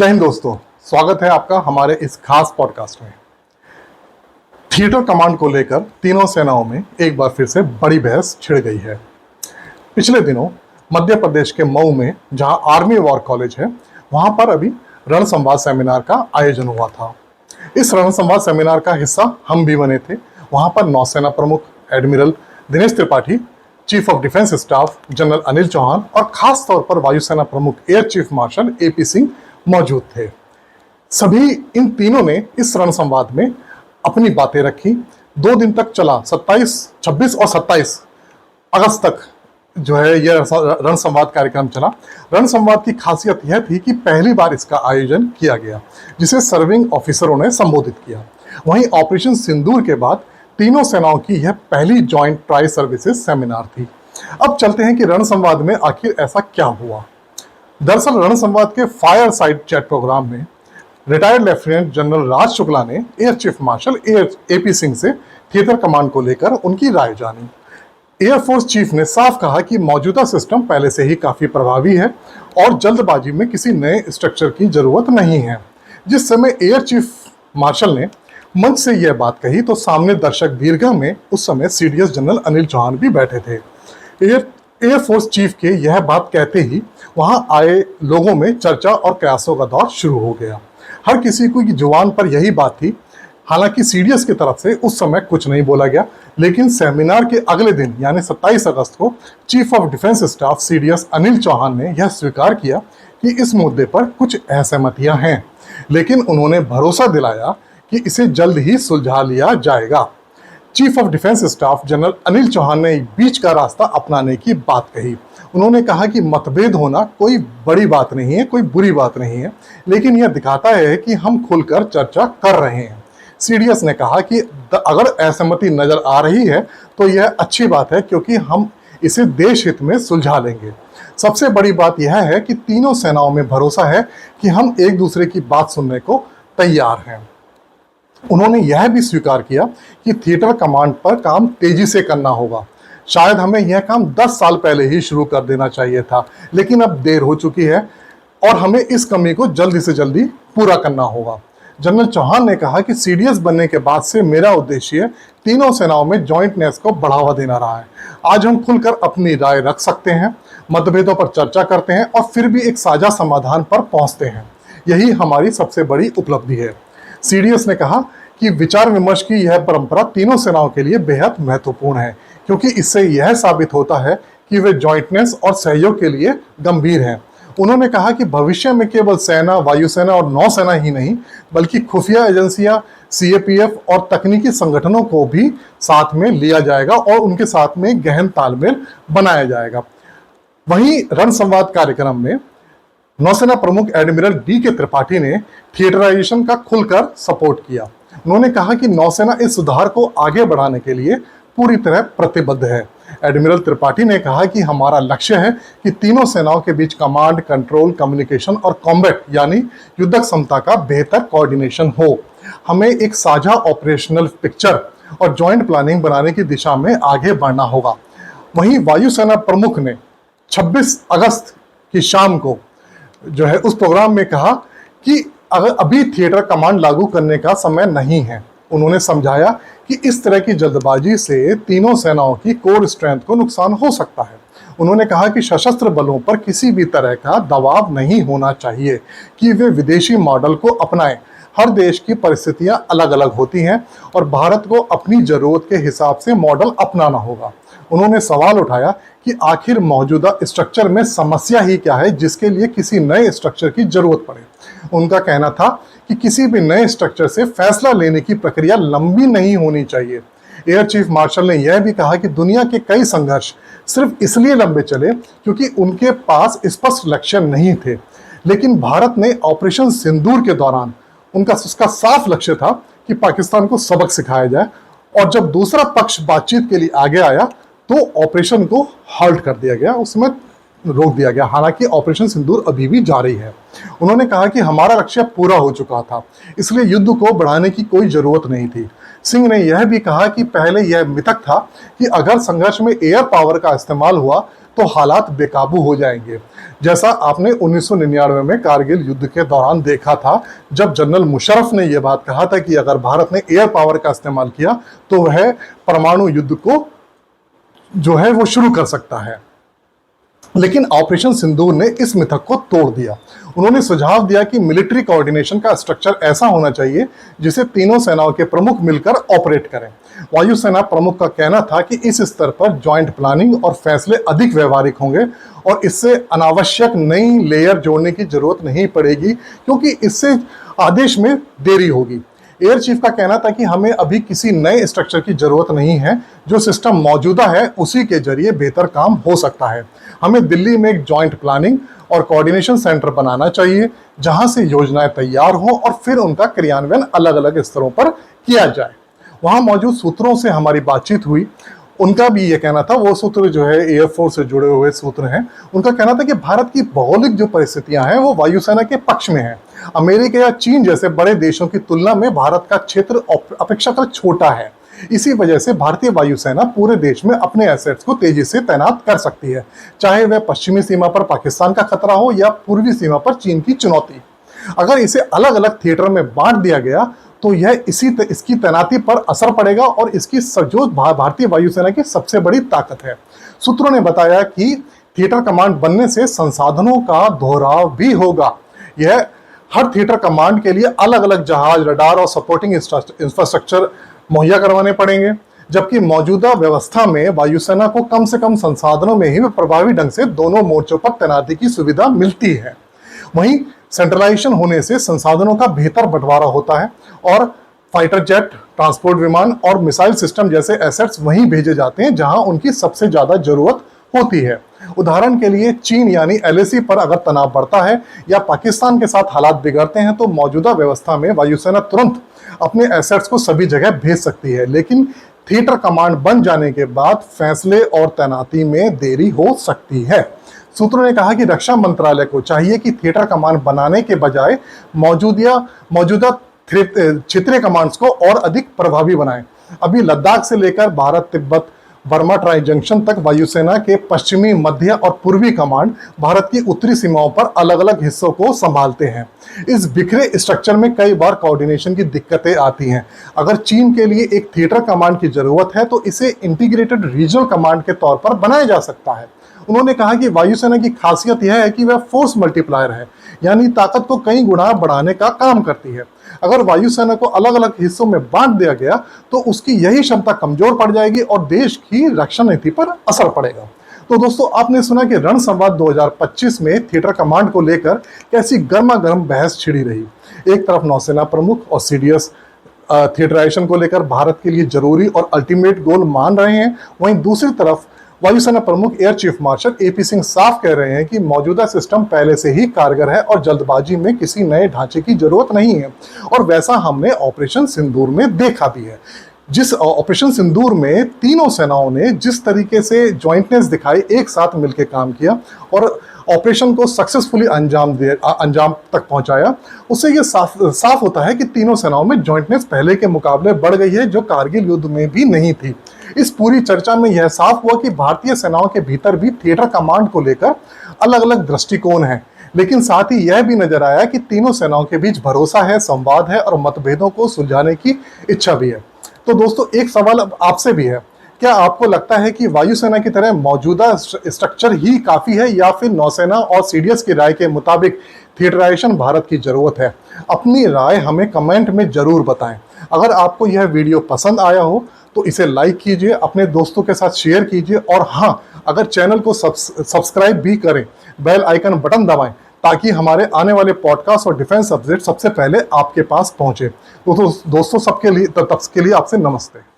जय हिंद दोस्तों, स्वागत है आपका हमारे इस खास पॉडकास्ट में। थिएटर कमांड को लेकर तीनों सेनाओं में एक बार फिर से बड़ी बहस छिड़ गई है। पिछले दिनों मध्य प्रदेश के मऊ में जहां आर्मी वॉर कॉलेज है, वहां पर अभी रण संवाद सेमिनार का आयोजन हुआ था। इस रण संवाद सेमिनार का हिस्सा हम भी बने थे। वहां पर नौसेना प्रमुख admiral Dinesh Tripathi, chief of defence staff general Anil Chauhan और खास तौर पर वायुसेना प्रमुख air chief marshal AP Singh मौजूद थे। सभी इन तीनों ने इस रण संवाद में अपनी बातें रखी। 2 दिन तक चला, 27, 26 और 27 अगस्त तक जो है यह रण संवाद कार्यक्रम चला। रण संवाद की खासियत यह थी कि पहली बार इसका आयोजन किया गया, जिसे सर्विंग ऑफिसरों ने संबोधित किया। वहीं ऑपरेशन सिंदूर के बाद तीनों सेनाओं की यह पहली जॉइंट ट्राई सर्विसेज सेमिनार थी। अब चलते हैं कि रण संवाद में आखिर ऐसा क्या हुआ। दरअसल रण संवाद के फायर साइड चैट प्रोग्राम में रिटायर्ड लेफ्टिनेंट जनरल राज शुक्ला ने air chief marshal AP Singh से थिएटर कमांड को लेकर उनकी राय जानी। एयरफोर्स चीफ ने साफ कहा कि मौजूदा सिस्टम पहले से ही काफी प्रभावी है और जल्दबाजी में किसी नए स्ट्रक्चर की जरूरत नहीं है। जिस समय एयर चीफ मार्शल ने मंच से यह बात कही तो सामने दर्शक दीर्घा में उस समय सीडीएस जनरल अनिल चौहान भी बैठे थे। एयरफोर्स चीफ के यह बात कहते ही वहां आए लोगों में चर्चा और कयासों का दौर शुरू हो गया। हर किसी को की जुबान पर यही बात थी। हालांकि सीडीएस की तरफ से उस समय कुछ नहीं बोला गया, लेकिन सेमिनार के अगले दिन यानी 27 अगस्त को chief of defence staff CDS Anil Chauhan ने यह स्वीकार किया कि इस मुद्दे पर कुछ असहमतियां हैं, लेकिन उन्होंने भरोसा दिलाया कि इसे जल्द ही सुलझा लिया जाएगा। Chief of defence staff general Anil Chauhan ने बीच का रास्ता अपनाने की बात कही। उन्होंने कहा कि मतभेद होना कोई बड़ी बात नहीं है, कोई बुरी बात नहीं है, लेकिन यह दिखाता है कि हम खुलकर चर्चा कर रहे हैं। सीडीएस ने कहा कि अगर असहमति नजर आ रही है तो यह अच्छी बात है, क्योंकि हम इसे देश हित में सुलझा लेंगे। सबसे बड़ी बात यह है कि तीनों सेनाओं में भरोसा है कि हम एक दूसरे की बात सुनने को तैयार हैं। उन्होंने यह भी स्वीकार किया कि थिएटर कमांड पर काम तेजी से करना होगा। शायद हमें यह काम 10 साल पहले ही शुरू कर देना चाहिए था, लेकिन अब देर हो चुकी है और हमें इस कमी को जल्दी से जल्दी पूरा करना होगा। जनरल चौहान ने कहा कि सीडीएस बनने के बाद से मेरा उद्देश्य तीनों सेनाओं में जॉइंटनेस को बढ़ावा देना रहा है। आज हम खुलकर अपनी राय रख सकते हैं, मतभेदों पर चर्चा करते हैं और फिर भी एक साझा समाधान पर पहुंचते हैं। यही हमारी सबसे बड़ी उपलब्धि है। सीडीएस ने कहा कि विचार विमर्श की यह परंपरा तीनों सेनाओं के लिए बेहद महत्वपूर्ण है, क्योंकि इससे यह साबित होता है कि वे जॉइंटनेस और सहयोग के लिए गंभीर हैं। उन्होंने कहा कि भविष्य में केवल सेना, वायुसेना और नौसेना ही नहीं, बल्कि खुफिया एजेंसियां, सीएपीएफ और तकनीकी संगठनों को भी साथ में लिया जाएगा और उनके साथ में गहन तालमेल बनाया जाएगा। वहीं रण संवाद कार्यक्रम में नौसेना प्रमुख एडमिरल डी.के. त्रिपाठी ने थिएटराइजेशन का खुलकर सपोर्ट किया। उन्होंने कहा कि नौसेना इस सुधार को आगे बढ़ाने के लिए पूरी तरह प्रतिबद्ध है। एडमिरल त्रिपाठी ने कहा कि हमारा लक्ष्य है कि तीनों सेनाओं के बीच कमांड, कंट्रोल, कम्युनिकेशन और कॉम्बैट यानी युद्धक क्षमता का बेहतर कोऑर्डिनेशन हो। हमें एक साझा ऑपरेशनल पिक्चर और जॉइंट प्लानिंग बनाने की दिशा में आगे बढ़ना होगा। वहीं वायुसेना प्रमुख ने 26 अगस्त की शाम को जो है उस प्रोग्राम में कहा कि अगर अभी थिएटर कमांड लागू करने का समय नहीं है। उन्होंने समझाया कि इस तरह की जल्दबाजी से तीनों सेनाओं की कोर स्ट्रेंथ को नुकसान हो सकता है। उन्होंने कहा कि सशस्त्र बलों पर किसी भी तरह का दबाव नहीं होना चाहिए कि वे विदेशी मॉडल को अपनाएं। हर देश की परिस्थितियां अलग अलग होती हैं और भारत को अपनी जरूरत के हिसाब से मॉडल अपनाना होगा। उन्होंने सवाल उठाया कि आखिर मौजूदा स्ट्रक्चर में समस्या ही क्या है जिसके लिए किसी नए स्ट्रक्चर की जरूरत पड़े। उनका कहना था कि किसी भी नए स्ट्रक्चर से फैसला लेने की प्रक्रिया लंबी नहीं होनी चाहिए। एयर चीफ मार्शल ने यह भी कहा कि दुनिया के कई संघर्ष सिर्फ इसलिए लंबे चले क्योंकि उनके पास स्पष्ट लक्ष्य नहीं थे, लेकिन भारत ने ऑपरेशन सिंदूर के दौरान उसका साफ लक्ष्य था कि पाकिस्तान को सबक सिखाया जाए, और जब दूसरा पक्ष बातचीत के लिए आगे आया तो ऑपरेशन को हॉल्ट कर दिया गया, उसमें रोक दिया गया। हालांकि ऑपरेशन सिंदूर अभी भी जारी है। उन्होंने कहा कि हमारा लक्ष्य पूरा हो चुका था, इसलिए युद्ध को बढ़ाने की कोई जरूरत नहीं थी। सिंह ने यह भी कहा कि पहले यह मिथक था कि अगर संघर्ष में एयर पावर का इस्तेमाल हुआ तो हालात बेकाबू हो जाएंगे। जैसा आपने 1999 में कारगिल युद्ध के दौरान देखा था, जब जनरल मुशर्रफ ने यह बात कहा था कि अगर भारत ने एयर पावर का इस्तेमाल किया तो वह परमाणु युद्ध को जो है वो शुरू कर सकता है। लेकिन ऑपरेशन सिंदूर ने इस मिथक को तोड़ दिया। उन्होंने सुझाव दिया कि मिलिट्री कोऑर्डिनेशन का स्ट्रक्चर ऐसा होना चाहिए जिसे तीनों सेनाओं के प्रमुख मिलकर ऑपरेट करें। वायुसेना प्रमुख का कहना था कि इस स्तर पर जॉइंट प्लानिंग और फैसले अधिक व्यवहारिक होंगे और इससे अनावश्यक नई लेयर जोड़ने की जरूरत नहीं पड़ेगी, क्योंकि इससे आदेश में देरी होगी। एयर चीफ का कहना था कि हमें अभी किसी नए स्ट्रक्चर की जरूरत नहीं है, जो सिस्टम मौजूदा है उसी के जरिए बेहतर काम हो सकता है। हमें दिल्ली में एक जॉइंट प्लानिंग और कोऑर्डिनेशन सेंटर बनाना चाहिए, जहां से योजनाएं तैयार हों और फिर उनका क्रियान्वयन अलग अलग स्तरों पर किया जाए। वहां मौजूद सूत्रों से हमारी बातचीत हुई। उनका भी ये कहना था, वो सूत्र जो है एयरफोर्स से जुड़े हुए सूत्र हैं, उनका कहना था कि भारत की भौगोलिक जो परिस्थितियां हैं वो वायुसेना के पक्ष में है। अमेरिका या चीन जैसे बड़े देशों की तुलना में भारत का क्षेत्र अपेक्षाकृत छोटा है। इसी वजह से भारतीय वायुसेना पूरे देश में अपने एसेट्स को तेजी से तैनात कर सकती है, चाहे वह पश्चिमी सीमा पर पाकिस्तान का खतरा हो या पूर्वी सीमा पर चीन की चुनौती। अगर इसे अलग अलग थिएटर में बांट दिया गया तो यह इसकी तैनाती पर असर पड़ेगा और इसकी जो भारतीय वायुसेना की सबसे बड़ी ताकत है। सूत्रों ने बताया कि थिएटर कमांड बनने से संसाधनों का दोहराव भी होगा। यह हर थिएटर कमांड के लिए अलग अलग जहाज, रडार और सपोर्टिंग इंफ्रास्ट्रक्चर मुहैया करवाने पड़ेंगे, जबकि मौजूदा व्यवस्था में वायुसेना को कम से कम संसाधनों में ही प्रभावी ढंग से दोनों मोर्चों पर तैनाती की सुविधा मिलती है। वहीं सेंट्रलाइजेशन होने से संसाधनों का बेहतर बंटवारा होता है और फाइटर जेट, ट्रांसपोर्ट विमान और मिसाइल सिस्टम जैसे एसेट्स वहीं भेजे जाते हैं जहां उनकी सबसे ज्यादा जरूरत होती है। उदाहरण के लिए चीन यानी एलएसी पर अगर तनाव बढ़ता है या पाकिस्तान के साथ हालात बिगड़ते हैं तो मौजूदा व्यवस्था में वायुसेना तुरंत अपने एसेट्स को सभी जगह भेज सकती है, लेकिन थिएटर कमांड बन जाने के बाद फैसले और तैनाती में देरी हो सकती है। सूत्रों ने कहा कि रक्षा मंत्रालय को चाहिए कि थिएटर कमांड बनाने के बजाय मौजूदा क्षेत्रीय कमांड्स को और अधिक प्रभावी बनाएं। अभी लद्दाख से लेकर Bharat Tibet Burma tri junction तक वायुसेना के पश्चिमी, मध्य और पूर्वी कमांड भारत की उत्तरी सीमाओं पर अलग अलग हिस्सों को संभालते हैं। इस बिखरे स्ट्रक्चर में कई बार कोऑर्डिनेशन की दिक्कतें आती हैं। अगर चीन के लिए एक थिएटर कमांड की जरूरत है तो इसे इंटीग्रेटेड रीजनल कमांड के तौर पर बनाया जा सकता है। उन्होंने कहा कि वायुसेना की खासियत यह है कि वह फोर्स मल्टीप्लायर है, यानी ताकत को कई गुना बढ़ाने का काम करती है। अगर वायुसेना को अलग अलग हिस्सों में बांट दिया गया तो उसकी यही क्षमता कमजोर पड़ जाएगी और देश की रक्षा नीति पर असर पड़ेगा। तो दोस्तों, आपने सुना कि रण संवाद 2025 में थिएटर कमांड को लेकर कैसी गर्मा गर्म बहस छिड़ी रही। एक तरफ नौसेना प्रमुख और सीडीएस थिएटराइजेशन को लेकर भारत के लिए जरूरी और अल्टीमेट गोल मान रहे हैं, वहीं दूसरी तरफ वायुसेना प्रमुख air chief marshal AP Singh साफ कह रहे हैं कि मौजूदा सिस्टम पहले से ही कारगर है और जल्दबाजी में किसी नए ढांचे की जरूरत नहीं है। और वैसा हमने ऑपरेशन सिंदूर में देखा भी है। जिस ऑपरेशन सिंदूर में तीनों सेनाओं ने जिस तरीके से ज्वाइंटनेस दिखाई, एक साथ मिलकर काम किया और ऑपरेशन को सक्सेसफुली अंजाम तक पहुंचाया, उससे ये साफ होता है कि तीनों सेनाओं में ज्वाइंटनेस पहले के मुकाबले बढ़ गई है, जो कारगिल युद्ध में भी नहीं थी। इस पूरी चर्चा में यह साफ हुआ कि भारतीय सेनाओं के भीतर भी थिएटर कमांड को लेकर अलग अलग दृष्टिकोण हैं, लेकिन साथ ही यह भी नजर आया कि तीनों सेनाओं के बीच भरोसा है, संवाद है और मतभेदों को सुलझाने की इच्छा भी है। तो दोस्तों, एक सवाल आपसे भी है, क्या आपको लगता है कि वायुसेना की तरह मौजूदा स्ट्रक्चर ही काफी है या फिर नौसेना और सीडीएस की राय के मुताबिक थिएटराइजेशन भारत की जरूरत है? अपनी राय हमें कमेंट में जरूर बताएं। अगर आपको यह वीडियो पसंद आया हो तो इसे लाइक कीजिए, अपने दोस्तों के साथ शेयर कीजिए और हाँ, अगर चैनल को सब्सक्राइब भी करें, बेल आइकन बटन दबाएं ताकि हमारे आने वाले पॉडकास्ट और डिफेंस अपडेट सबसे पहले आपके पास पहुंचे। तो दोस्तों, सबके लिए तब तक के लिए आपसे नमस्ते।